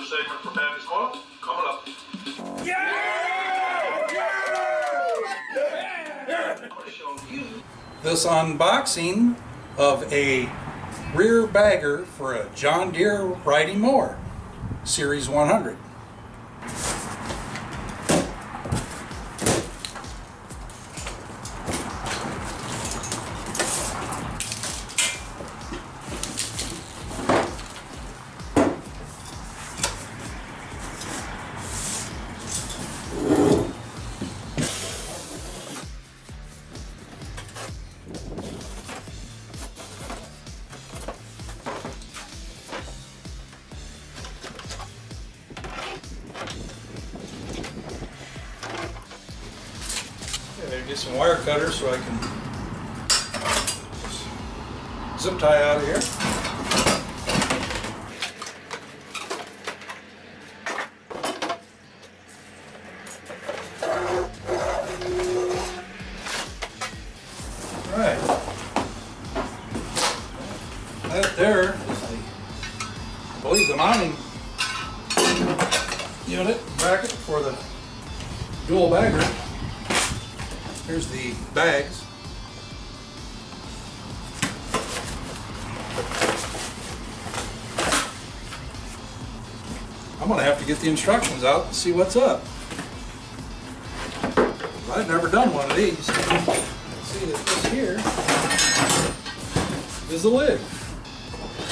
new segment for Pappy's Corner coming up. I'm going to show you This unboxing of a rear bagger for a John Deere riding mower, Series 100. Get some wire cutters so I can zip tie out of here. All right. That there is I believe the mounting unit bracket for the dual bagger. Here's the bags. I'm gonna have to get the instructions out and see what's up. I've never done one of these. See that this here is the lid.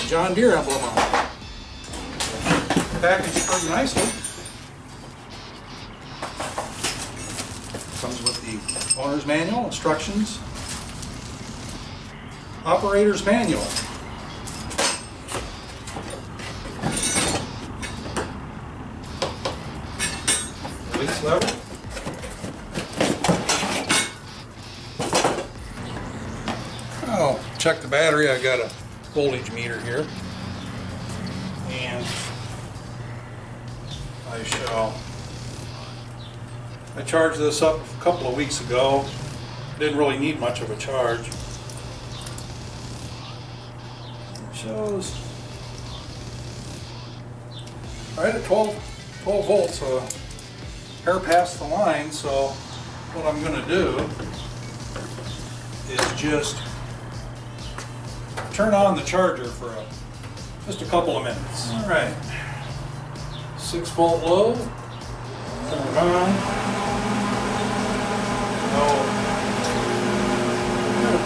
John Deere emblem on it. Packaged pretty nicely. Comes with the owner's manual, instructions, operator's manual. Release lever. Oh, check the battery. I got a voltage meter here. And I charged this up a couple of weeks ago. Didn't really need much of a charge. It shows right at 12 volts, so hair past the line. So what I'm going to do is just turn on the charger for just a couple of minutes. All right, 6 volt low. Turn it on.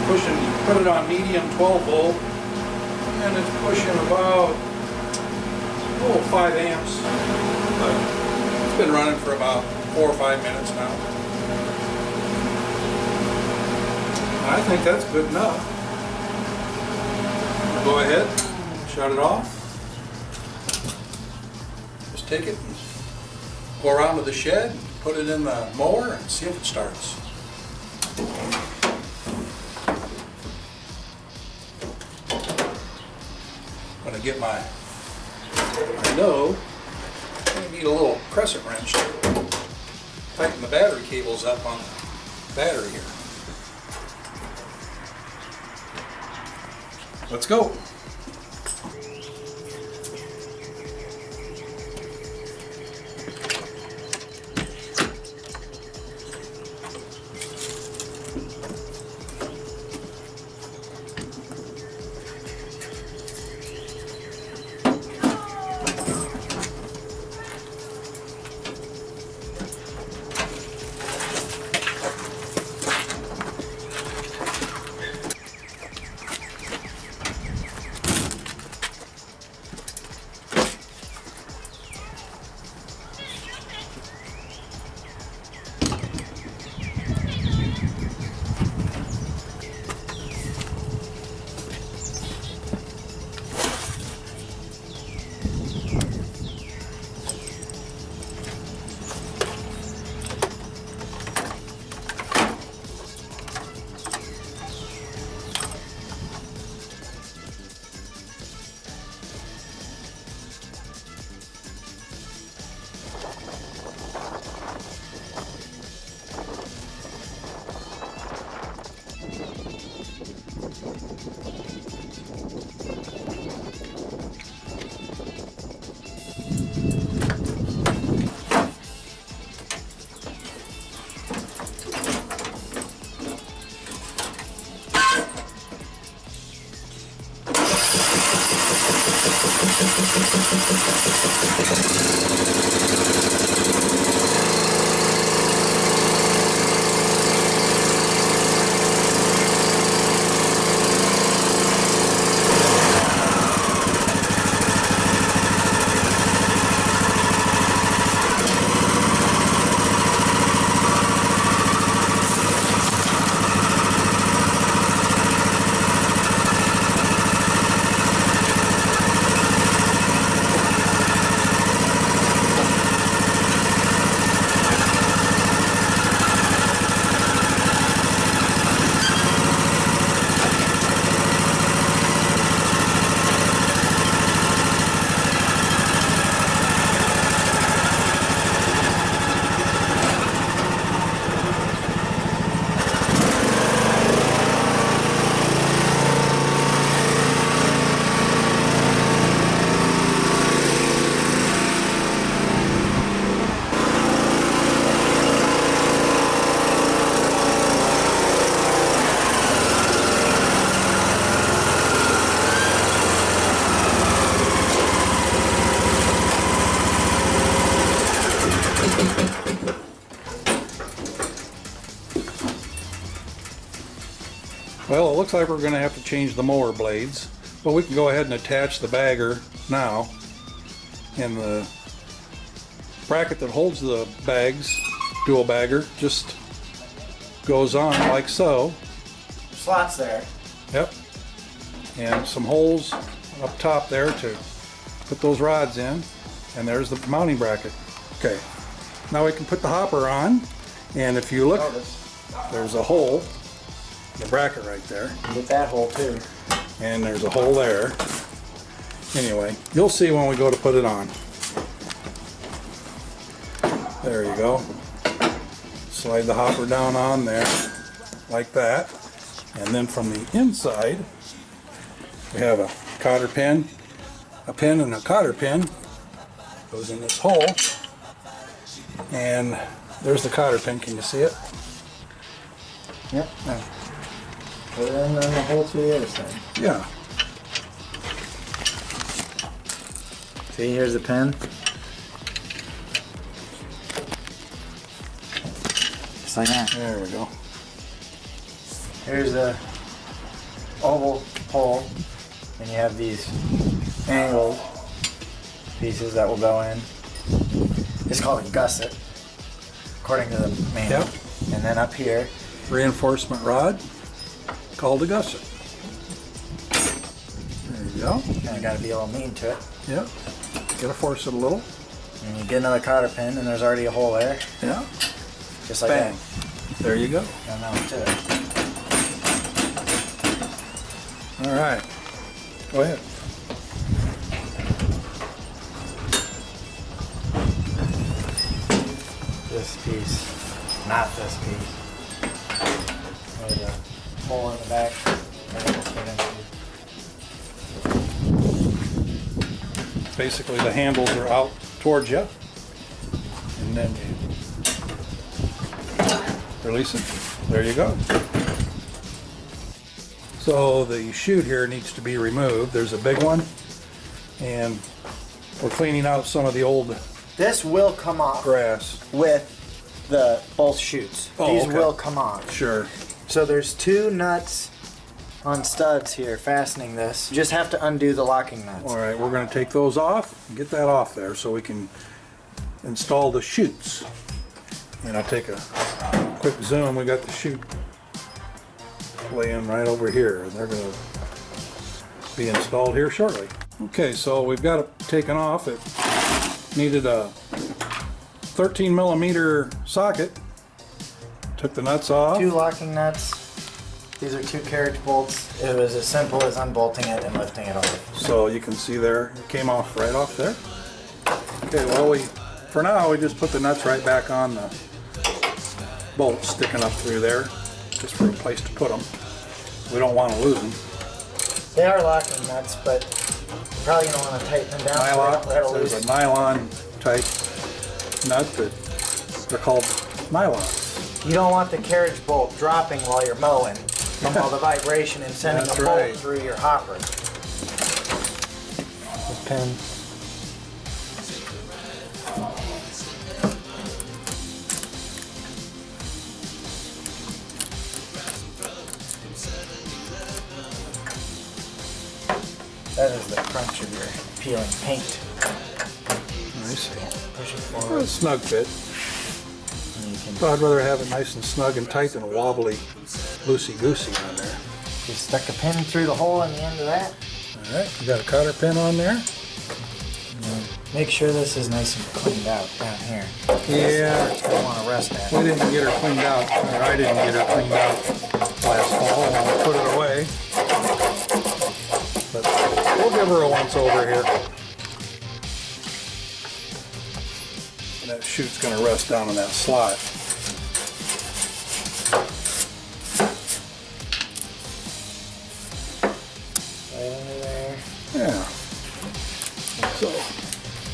Pushing, put it on medium 12 volt, and it's pushing about 5 amps. But it's been running for about 4 or 5 minutes now. I think that's good enough. Go ahead, shut it off. Just take it and go around to the shed, put it in the mower, and see if it starts. I'm going to get my node. I need a little crescent wrench to tighten the battery cables up on the battery here. Let's go. Well, it looks like we're going to have to change the mower blades, but we can go ahead and attach the bagger now. And the bracket that holds the bags, dual bagger, just goes on like so. Slots there. Yep. And some holes up top there to put those rods in. And there's the mounting bracket. Okay. Now we can put the hopper on. And if you look, there's a hole in the bracket right there. Get that hole too. And there's a hole there. Anyway, you'll see when we go to put it on. There you go. Slide the hopper down on there like that. And then from the inside, we have a cotter pin, a pin and a cotter pin. Goes in this hole. And there's the cotter pin. Can you see it? Yep. Put it in the hole to the other side. Yeah. See, here's the pin. Just like that. There we go. Here's the oval hole, and you have these angled pieces that will go in. It's called a gusset, according to the manual. Yep. And then up here, Reinforcement rod called a gusset. There you go. kind of got to be a little mean to it. Yep. Gotta force it a little. And you get another cotter pin, and there's already a hole there, Yeah. just like Bang. that. There you go. And now to it. All right. Go ahead. This piece, not this piece. There's a hole in the back. that it will fit into. Basically, the handles are out towards you, and then you release it. There you go. So the chute here needs to be removed. There's a big one, and we're cleaning out some of the old This will come off grass. with the both chutes. Oh, These okay. will come off. Sure. So there's two nuts on studs here fastening this. You just have to undo the locking nuts. All right, we're going to take those off and get that off there so we can install the chutes. And I'll take a quick zoom. We got the chute laying right over here, and they're going to be installed here shortly. Okay, so we've got it taken off. It needed a 13 millimeter socket. Took the nuts off. Two locking nuts. These are two carriage bolts. It was as simple as unbolting it and lifting it off. So you can see there, it came off right off there. Okay, well for now we just put the nuts right back on the bolts sticking up through there, just for a place to put them. We don't want to lose them. They are locking nuts, but you probably don't want to tighten them down. Nylon, so that'll there's loose. a nylon type nut that they're called nylons. You don't want the carriage bolt dropping while you're mowing from all the vibration and sending That's a bolt right. through your hopper. pin. That is the crunch of your peeling paint. I see. Push it Well, forward. a snug fit. And you can But I'd rather have it nice and snug and tight than wobbly, loosey-goosey on there. just stuck a pin through the hole in the end of that. All right, you got a cotter pin on there? Make sure this is nice and cleaned out down here. Yeah. You don't want to rest at We it. didn't get her cleaned out, or I didn't get her cleaned out last fall when we put it away. But we'll give her a once over here. And that chute's gonna rest down in that slot. Right under there. Yeah. So,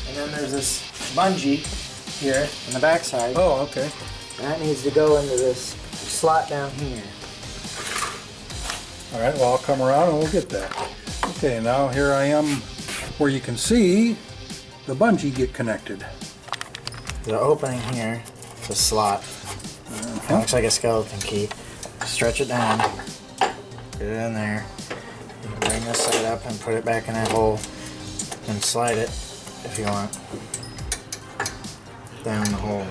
And then there's this bungee here on the backside. oh, okay. That needs to go into this slot down here. All right, well, I'll come around and we'll get that. Okay, now here I am where you can see the bungee get connected. The opening here, the slot. It looks like a skeleton key. Stretch it down, get it in there. You can bring this side up and put it back in that hole and slide it if you want down the hole.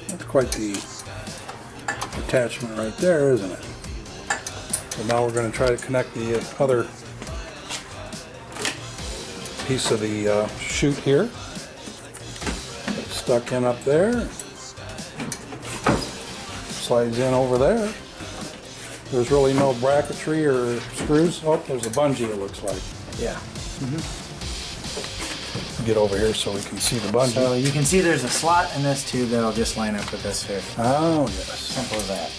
That's quite the attachment right there, isn't it? So now we're going to try to connect the other piece of the chute here. It's stuck in up there. Slides in over there. There's really no bracketry or screws. Oh, there's a bungee, it looks like. Yeah. Get over here so we can see the bungee. So you can see there's a slot in this tube that'll just line up with this here. Oh, yes. Simple as that.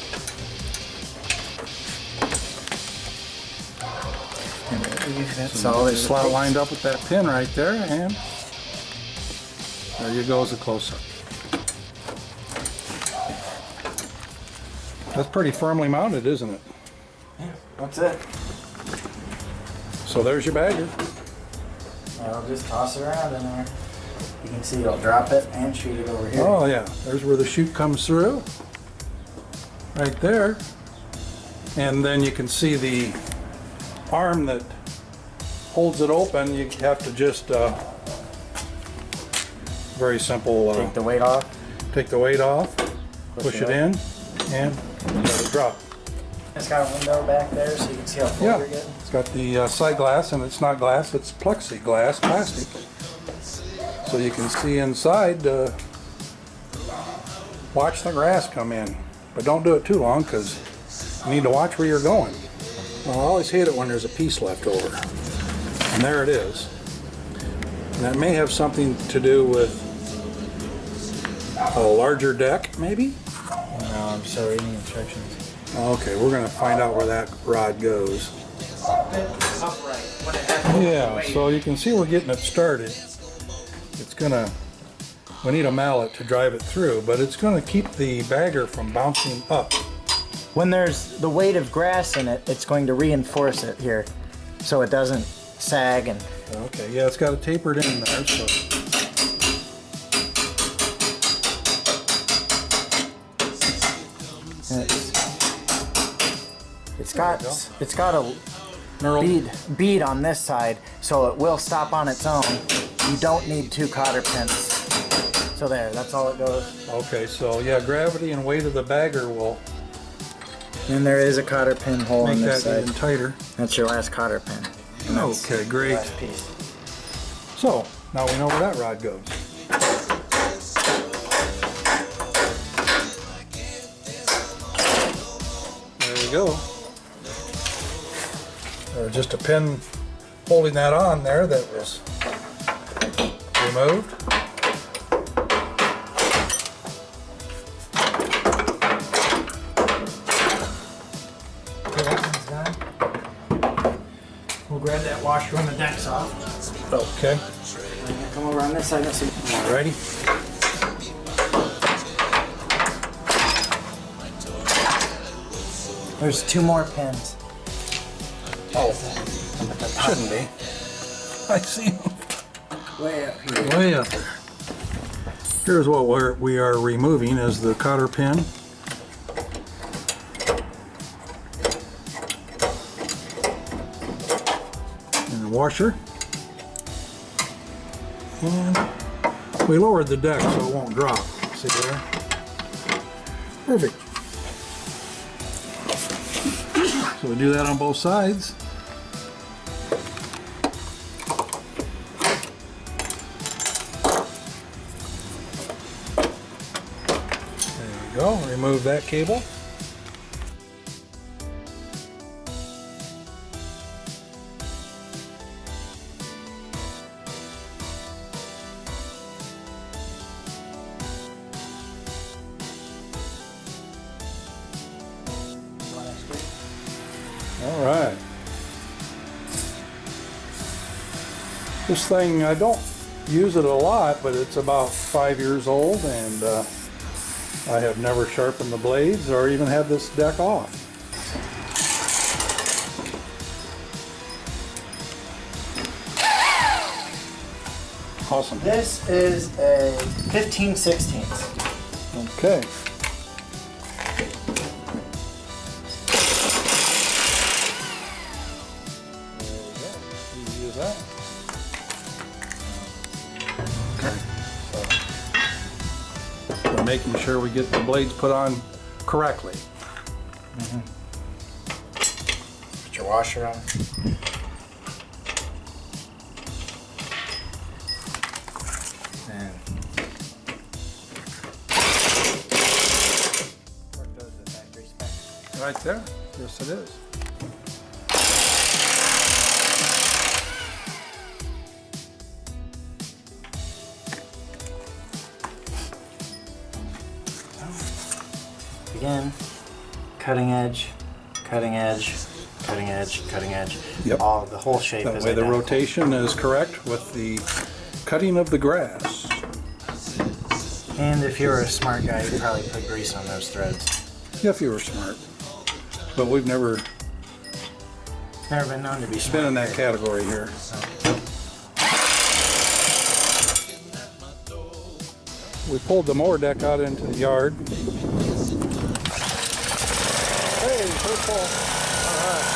And I believe that's all The there's. slot lined up with that pin right there, and there you go as a close-up. That's pretty firmly mounted, isn't it? Yeah, that's it. So there's your bagger. I'll just toss it around in there. You can see it'll drop it and shoot it over here. Oh yeah, there's where the chute comes through. Right there. And then you can see the arm that holds it open. You have to just, very simple, Take the weight off. take the weight off, push it in, and let it drop. It's got a window back there so you can see how full Yeah, you're getting. it's got the side glass, and it's not glass, it's plexiglass, plastic. So you can see inside, watch the grass come in. But don't do it too long, because you need to watch where you're going. Well, I always hate it when there's a piece left over. And there it is. And that may have something to do with a larger deck, maybe? No, I'm still reading the instructions. Okay, we're going to find out where that rod goes. Yeah, so you can see we're getting it started. It's gonna, we need a mallet to drive it through, but it's gonna keep the bagger from bouncing up. When there's the weight of grass in it, it's going to reinforce it here so it doesn't sag and Okay, yeah, it's got it tapered in there, so. it's got a Knurled. bead on this side, so it will stop on its own. You don't need two cotter pins. So there, that's all it goes. Okay, so yeah, gravity and weight of the bagger will And there is a cotter pin hole make on this that side. even tighter. That's your last cotter pin. And that's Okay, great. the last piece. So, now we know where that rod goes. There you go. There's just a pin holding that on there that was removed. Okay, that one's done. We'll grab that washer when the deck's off. Okay, Come over on this side. Let's see. ready? There's two more pins. Oh, Shouldn't be. I see them. way up here. Way up there. Here's what we are removing is the cotter pin. And the washer. And we lowered the deck so it won't drop. See there? Perfect. So we do that on both sides. Go, remove that cable. All right. This thing, I don't use it a lot, but it's about 5 years old, and I have never sharpened the blades or even had this deck off. Awesome. This is a 15/16. Okay. There we go. Easy as that. We're making sure we get the blades put on correctly. Put your washer on. And work those at factory spec. Right there. Yes, it is. Again, cutting edge, cutting edge, cutting edge, cutting edge. Yep. All the whole shape That is way the identical. rotation is correct with the cutting of the grass. And if you're a smart guy, you'd probably put grease on those threads. If you were smart. But we've never Never been known to be smart. been in that category here. We pulled the mower deck out into the yard. Hey, first pull. All right.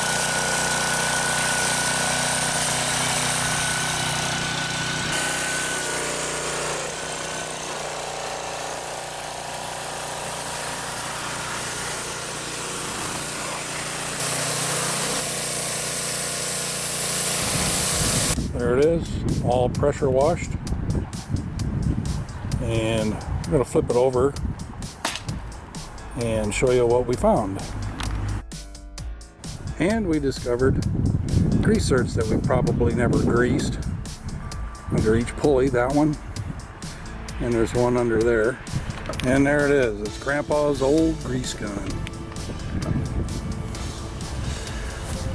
There it is, all pressure washed. And I'm going to flip it over and show you what we found. And we discovered grease zerks that we probably never greased under each pulley, that one. And there's one under there. And there it is, it's Grandpa's old grease gun.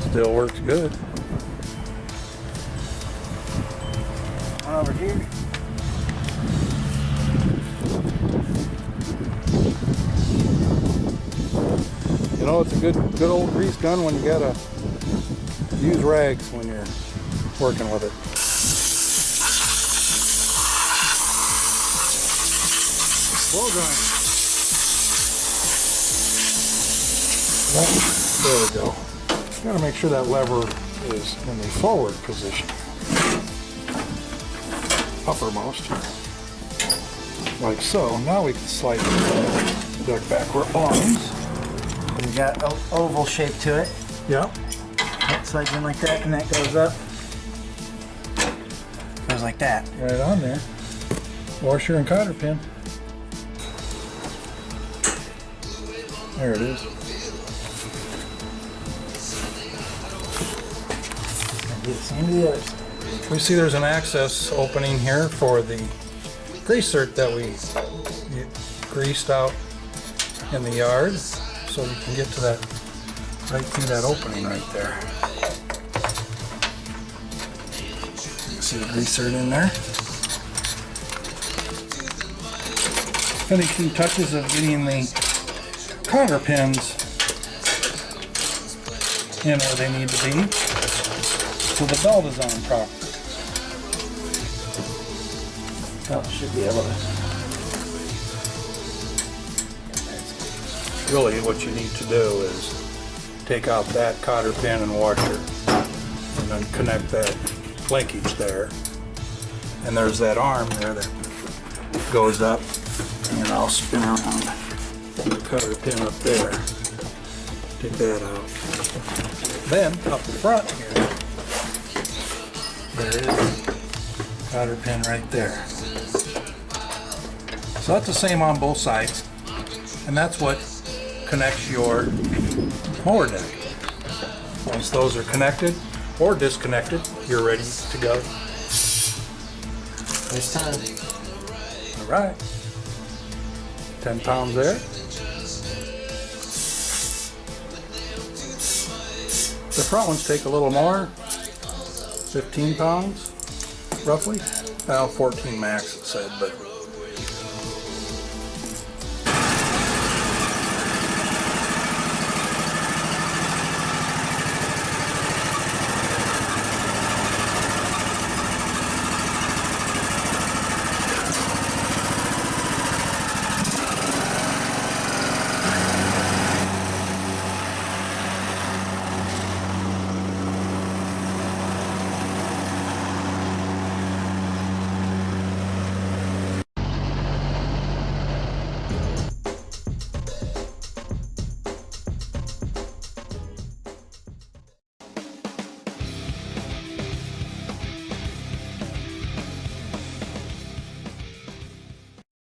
Still works good. One over here. You know, it's a good old grease gun when you gotta use rags when you're working with it. Blow drying. There we go. Gotta make sure that lever is in the forward position. Uppermost. Like so. Now we can slide the deck back where it belongs. You got an oval shape to it. Yep. It slides in like that, and that goes up. Goes like that. Right on there. Washer and cotter pin. There it is. And do the same to the others. We see there's an access opening here for the grease zerk that we greased out in the yard, so we can get to that, right through that opening right there. See the grease zerk in there. Finishing touches of getting the cotter pins in where they need to be, so the belt is on properly. Belt should be able to. Really what you need to do is take out that cotter pin and washer and then connect that linkage there. And there's that arm there that goes up, and I'll spin around the cotter pin up there. Take that out. Then up the front here, there is a cotter pin right there. So that's the same on both sides, and that's what connects your mower deck. Once those are connected or disconnected, you're ready to go. First time. All right. 10 pounds there. The front ones take a little more, 15 pounds, roughly. Well, 14 max it said, but